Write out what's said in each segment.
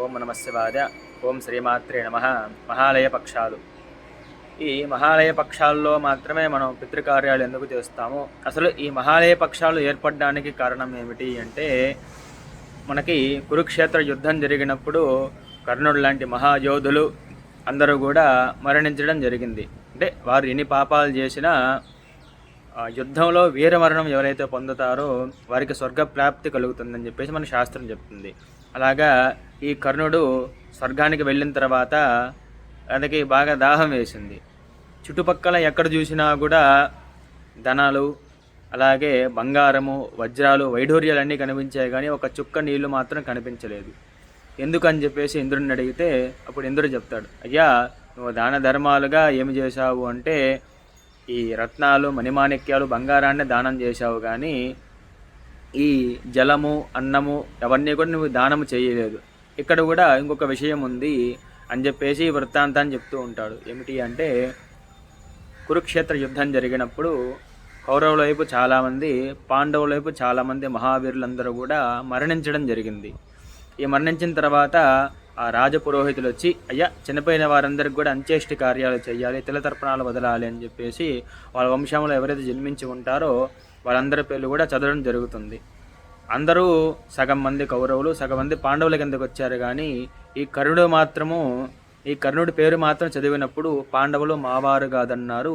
ఓం నమః శివాయ. ఓం శ్రీమాత్రే నమః. మహాలయ పక్షాలు. ఈ మహాలయ పక్షాల్లో మాత్రమే మనం పితృకార్యాలు ఎందుకు చేస్తాము? అసలు ఈ మహాలయ పక్షాలు ఏర్పడడానికి కారణం ఏమిటి అంటే, మనకి కురుక్షేత్ర యుద్ధం జరిగినప్పుడు కర్ణుడు లాంటి మహాయోధులు అందరూ కూడా మరణించడం జరిగింది. అంటే వారు ఎన్ని పాపాలు చేసినా యుద్ధంలో వీరమరణం ఎవరైతే పొందుతారో వారికి స్వర్గప్రాప్తి కలుగుతుందని చెప్పేసి మన శాస్త్రం చెప్తుంది. అలాగా ఈ కర్ణుడు స్వర్గానికి వెళ్ళిన తర్వాత అతనికి బాగా దాహం వేసింది. చుట్టుపక్కల ఎక్కడ చూసినా కూడా ధనాలు, అలాగే బంగారము, వజ్రాలు, వైఢూర్యాలన్నీ కనిపించాయి, కానీ ఒక చుక్క నీళ్లు మాత్రం కనిపించలేదు. ఎందుకని చెప్పేసి ఇంద్రుడిని అడిగితే అప్పుడు ఇంద్రుడు చెప్తాడు, అయ్యా నువ్వు దాన ధర్మాలుగా ఏమి చేశావు అంటే ఈ రత్నాలు, మణిమాణిక్యాలు, బంగారాన్ని దానం చేశావు, కానీ ఈ జలము, అన్నము అవన్నీ కూడా నువ్వు దానము చేయలేదు. ఇక్కడ కూడా ఇంకొక విషయం ఉంది అని చెప్పేసి వృత్తాంతాన్ని చెప్తూ ఉంటాడు. ఏమిటి అంటే, కురుక్షేత్ర యుద్ధం జరిగినప్పుడు కౌరవుల వైపు చాలామంది, పాండవుల వైపు చాలామంది మహావీరులందరూ కూడా మరణించడం జరిగింది. ఈ మరణించిన తర్వాత ఆ రాజపురోహితులు వచ్చి, అయ్యా చనిపోయిన వారందరికి కూడా అంత్యేష్టి కార్యాలు చేయాలి, తిలతర్పణాలు వదలాలి అని చెప్పేసి వాళ్ళ వంశంలో ఎవరైతే జన్మించి ఉంటారో వాళ్ళందరి పేర్లు కూడా చదవడం జరుగుతుంది. అందరూ సగం మంది కౌరవులు, సగం మంది పాండవుల కిందకు వచ్చారు, కానీ ఈ కర్ణుడి పేరు మాత్రం చదివినప్పుడు పాండవులు మావారు కాదన్నారు,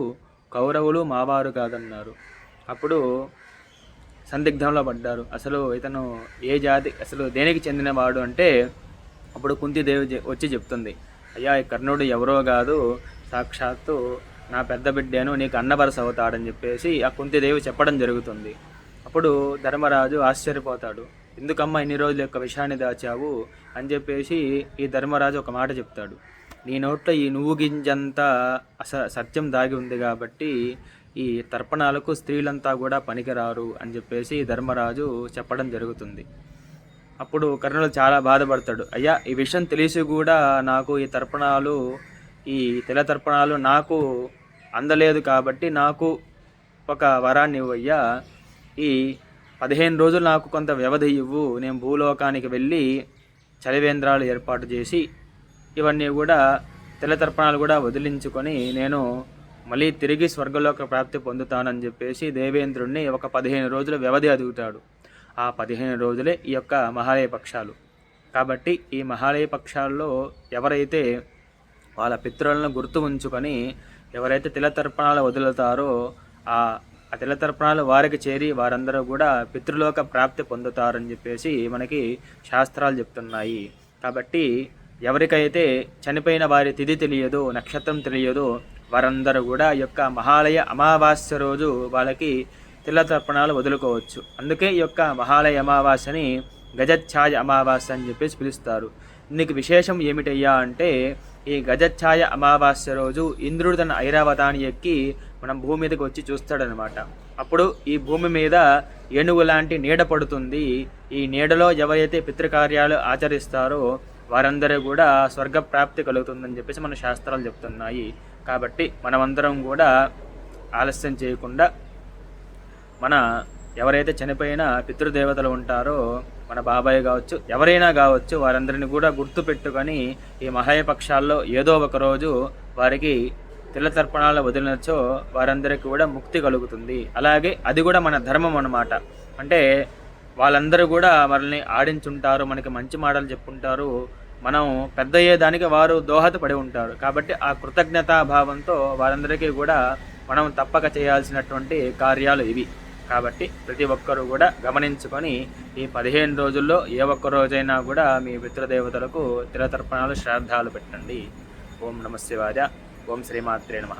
కౌరవులు మావారు కాదన్నారు. అప్పుడు సందిగ్ధంలో పడ్డారు. అసలు ఇతను ఏ జాతి, అసలు దేనికి చెందినవాడు అంటే అప్పుడు కుంతీదేవి వచ్చి చెప్తుంది, అయ్యా ఈ కర్ణుడు ఎవరో కాదు, సాక్షాత్తు నా పెద్ద బిడ్డను, నీకు అన్నవరస అవుతాడని చెప్పేసి ఆ కుంతీదేవి చెప్పడం జరుగుతుంది. అప్పుడు ధర్మరాజు ఆశ్చర్యపోతాడు, ఎందుకమ్మా ఇన్ని రోజులు యొక్క విషయాన్ని దాచావు అని చెప్పేసి ఈ ధర్మరాజు ఒక మాట చెప్తాడు, నీ నోట్లో ఈ నువ్వు గింజంతా సత్యం దాగి ఉంది కాబట్టి ఈ తర్పణాలకు స్త్రీలంతా కూడా పనికిరారు అని చెప్పేసి ధర్మరాజు చెప్పడం జరుగుతుంది. అప్పుడు కర్ణుడు చాలా బాధపడతాడు, అయ్యా ఈ విషయం తెలిసి కూడా నాకు ఈ తర్పణాలు, ఈ తిల తర్పణాలు నాకు అందలేదు కాబట్టి నాకు ఒక వరాన్ని ఇవ్వయ్యా, ఈ 15 రోజులు నాకు కొంత వ్యవధి ఇవ్వు, నేను భూలోకానికి వెళ్ళి చలివేంద్రాలు ఏర్పాటు చేసి ఇవన్నీ కూడా తిలతర్పణాలు కూడా వదిలించుకొని నేను మళ్ళీ తిరిగి స్వర్గలోక ప్రాప్తి పొందుతానని చెప్పేసి దేవేంద్రుణ్ణి ఒక 15 రోజుల వ్యవధి అడుగుతాడు. ఆ 15 రోజులే ఈ యొక్క మహాలయ పక్షాలు. కాబట్టి ఈ మహాలయ పక్షాల్లో ఎవరైతే వాళ్ళ పితృలను గుర్తు ఉంచుకొని ఎవరైతే తిలతర్పణాలు వదులుతారో ఆ తిలతర్పణాలు వారికి చేరి వారందరూ కూడా పితృలోక ప్రాప్తి పొందుతారని చెప్పేసి మనకి శాస్త్రాలు చెప్తున్నాయి. కాబట్టి ఎవరికైతే చనిపోయిన వారి తిథి తెలియదో, నక్షత్రం తెలియదో వారందరూ కూడా ఈ యొక్క మహాలయ అమావాస్య రోజు వాళ్ళకి తిలతర్పణాలు వదులుకోవచ్చు. అందుకే ఈ యొక్క మహాలయ అమావాస్యని గజఛాయ అమావాస్య అని చెప్పేసి పిలుస్తారు. దీనికి విశేషం ఏమిటయ్యా అంటే, ఈ గజఛాయ అమావాస్య రోజు ఇంద్రుడు తన ఐరావతాన్ని ఎక్కి మనం భూమి మీదకి వచ్చి చూస్తాడనమాట. అప్పుడు ఈ భూమి మీద ఏనుగు లాంటి నీడ పడుతుంది. ఈ నీడలో ఎవరైతే పితృకార్యాలు ఆచరిస్తారో వారందరూ కూడా స్వర్గప్రాప్తి కలుగుతుందని చెప్పేసి మన శాస్త్రాలు చెప్తున్నాయి. కాబట్టి మనమందరం కూడా ఆలస్యం చేయకుండా మన ఎవరైతే చనిపోయిన పితృదేవతలు ఉంటారో, మన బాబాయ్ కావచ్చు, ఎవరైనా కావచ్చు, వారందరిని కూడా గుర్తు పెట్టుకొని ఈ మహాలయ పక్షాల్లో ఏదో ఒక రోజు వారికి తిలతర్పణాలు వదిలినచో వారందరికీ కూడా ముక్తి కలుగుతుంది. అలాగే అది కూడా మన ధర్మం అన్నమాట. అంటే వాళ్ళందరూ కూడా మనల్ని ఆడించుంటారు, మనకి మంచి మాటలు చెప్పుంటారు, మనం పెద్ద అయ్యేదానికి వారు దోహదపడి ఉంటారు. కాబట్టి ఆ కృతజ్ఞతాభావంతో వారందరికీ కూడా మనం తప్పక చేయాల్సినటువంటి కార్యాలు ఇవి. కాబట్టి ప్రతి ఒక్కరూ కూడా గమనించుకొని ఈ 15 రోజుల్లో ఏ ఒక్క రోజైనా కూడా మీ పితృదేవతలకు తిలతర్పణాలు, శ్రాద్ధాలు పెట్టండి. ఓం నమః శివాయ. ఓం శ్రీమాత్రే నమః.